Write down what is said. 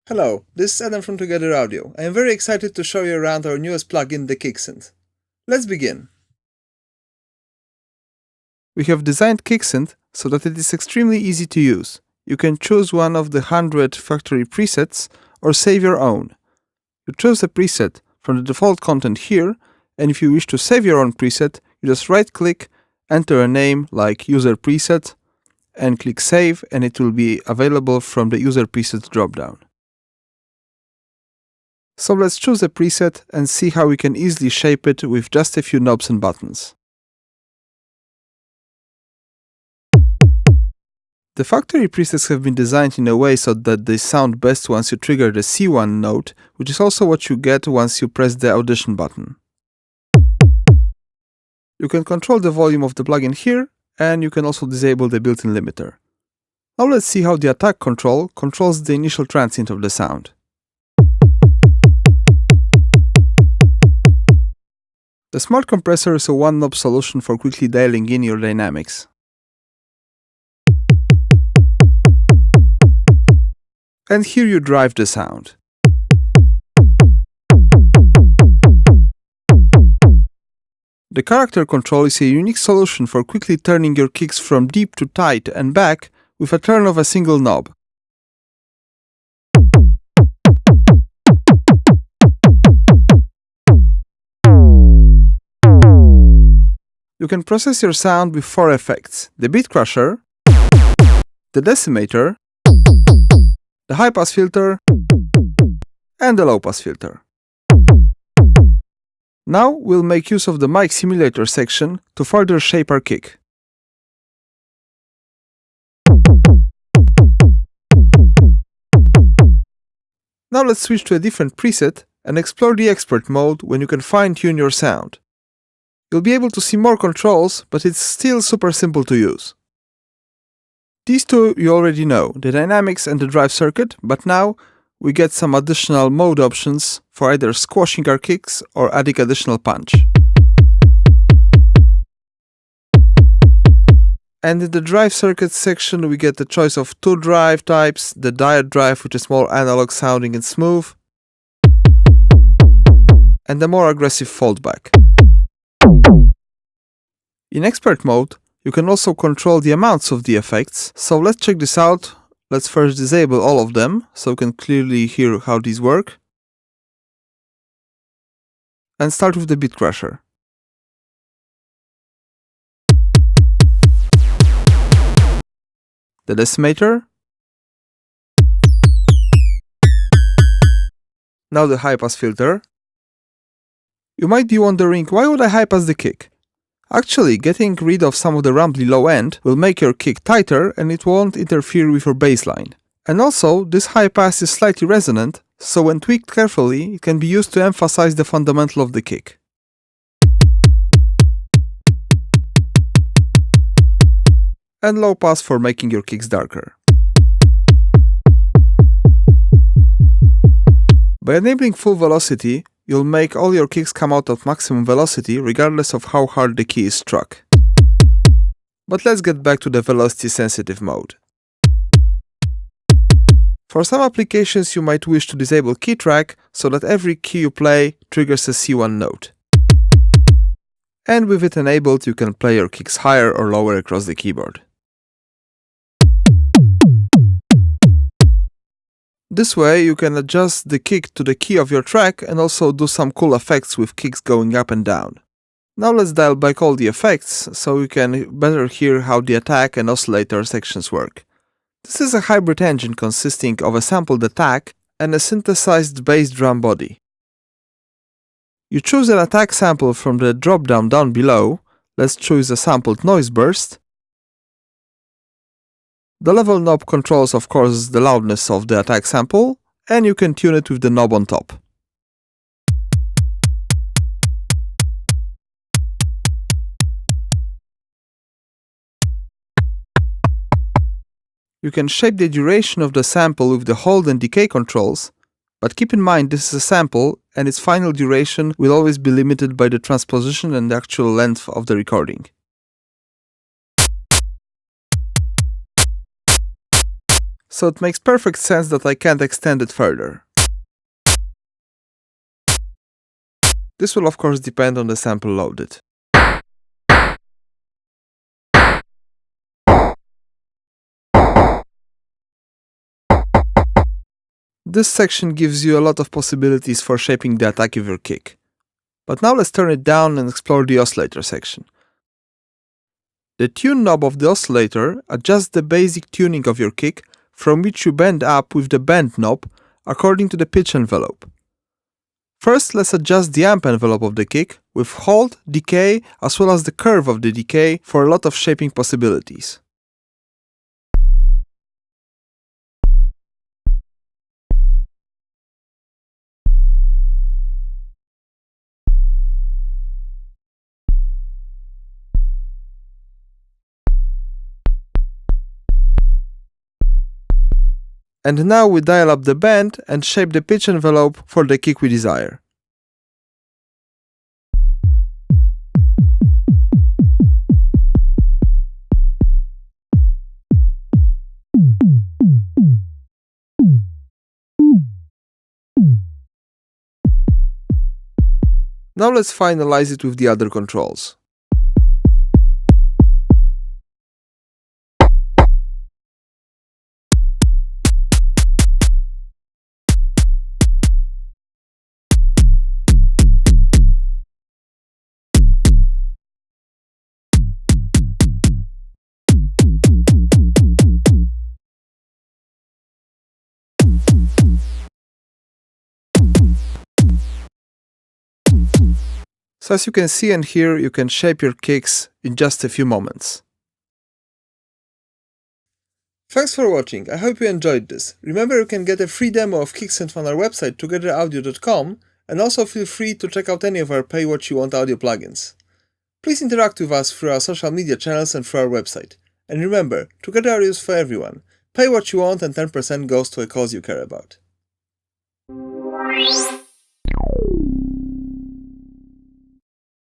Hello, this is Adam from Together Audio. I am very excited to show you around our newest plugin, the K1CK Synth. Let's begin. We have designed K1CK Synth so that it is extremely easy to use. You can choose one of the 100 factory presets or save your own. You choose a preset from the default content here, and if you wish to save your own preset, you just right-click, enter a name like user preset, and click save, and it will be available from the user presets dropdown. So let's choose a preset and see how we can easily shape it with just a few knobs and buttons. The factory presets have been designed in a way so that they sound best once you trigger the C1 note, which is also what you get once you press the audition button. You can control the volume of the plugin here, and you can also disable the built-in limiter. Now let's see how the attack control controls the initial transient of the sound. The Smart Compressor is a one-knob solution for quickly dialing in your dynamics. And here you drive the sound. The Character Control is a unique solution for quickly turning your kicks from deep to tight and back with a turn of a single knob. You can process your sound with 4 effects: the beat crusher, the decimator, the high-pass filter, and the low-pass filter. Now we'll make use of the mic simulator section to further shape our kick. Now let's switch to a different preset and explore the expert mode when you can fine-tune your sound. You'll be able to see more controls, but it's still super simple to use. These two you already know, the dynamics and the drive circuit, but now we get some additional mode options for either squashing our kicks or adding additional punch. And in the drive circuit section we get the choice of 2 drive types, the diode drive, which is more analog sounding and smooth, and the more aggressive foldback. In expert mode, you can also control the amounts of the effects, so let's check this out. Let's first disable all of them, so you can clearly hear how these work. And start with the beat crusher. The decimator. Now the high-pass filter. You might be wondering, why would I high-pass the kick? Actually, getting rid of some of the rumbly low end will make your kick tighter and it won't interfere with your bassline. And also, this high pass is slightly resonant, so when tweaked carefully, it can be used to emphasize the fundamental of the kick. And low pass for making your kicks darker. By enabling full velocity, you'll make all your kicks come out at maximum velocity regardless of how hard the key is struck. But let's get back to the velocity sensitive mode. For some applications you might wish to disable key track so that every key you play triggers a C1 note. And with it enabled you can play your kicks higher or lower across the keyboard. This way you can adjust the kick to the key of your track and also do some cool effects with kicks going up and down. Now let's dial back all the effects so you can better hear how the attack and oscillator sections work. This is a hybrid engine consisting of a sampled attack and a synthesized bass drum body. You choose an attack sample from the drop-down down below. Let's choose a sampled noise burst. The level knob controls, of course, the loudness of the attack sample, and you can tune it with the knob on top. You can shape the duration of the sample with the hold and decay controls, but keep in mind this is a sample and its final duration will always be limited by the transposition and the actual length of the recording. so it makes perfect sense that I can't extend it further. This will of course depend on the sample loaded. This section gives you a lot of possibilities for shaping the attack of your kick. But now let's turn it down and explore the oscillator section. The tune knob of the oscillator adjusts the basic tuning of your kick, from which you bend up with the bend knob according to the pitch envelope. First, let's adjust the amp envelope of the kick with hold, decay, as well as the curve of the decay for a lot of shaping possibilities. And now we dial up the bend and shape the pitch envelope for the kick we desire. Now let's finalize it with the other controls. So as you can see and hear, you can shape your kicks in just a few moments. Thanks for watching, I hope you enjoyed this. Remember, you can get a free demo of K1CK Synth on our website togetheraudio.com, and also feel free to check out any of our Pay What You Want audio plugins. Please interact with us through our social media channels and through our website. And remember, Together Audio is for everyone. Pay what you want and 10% goes to a cause you care about.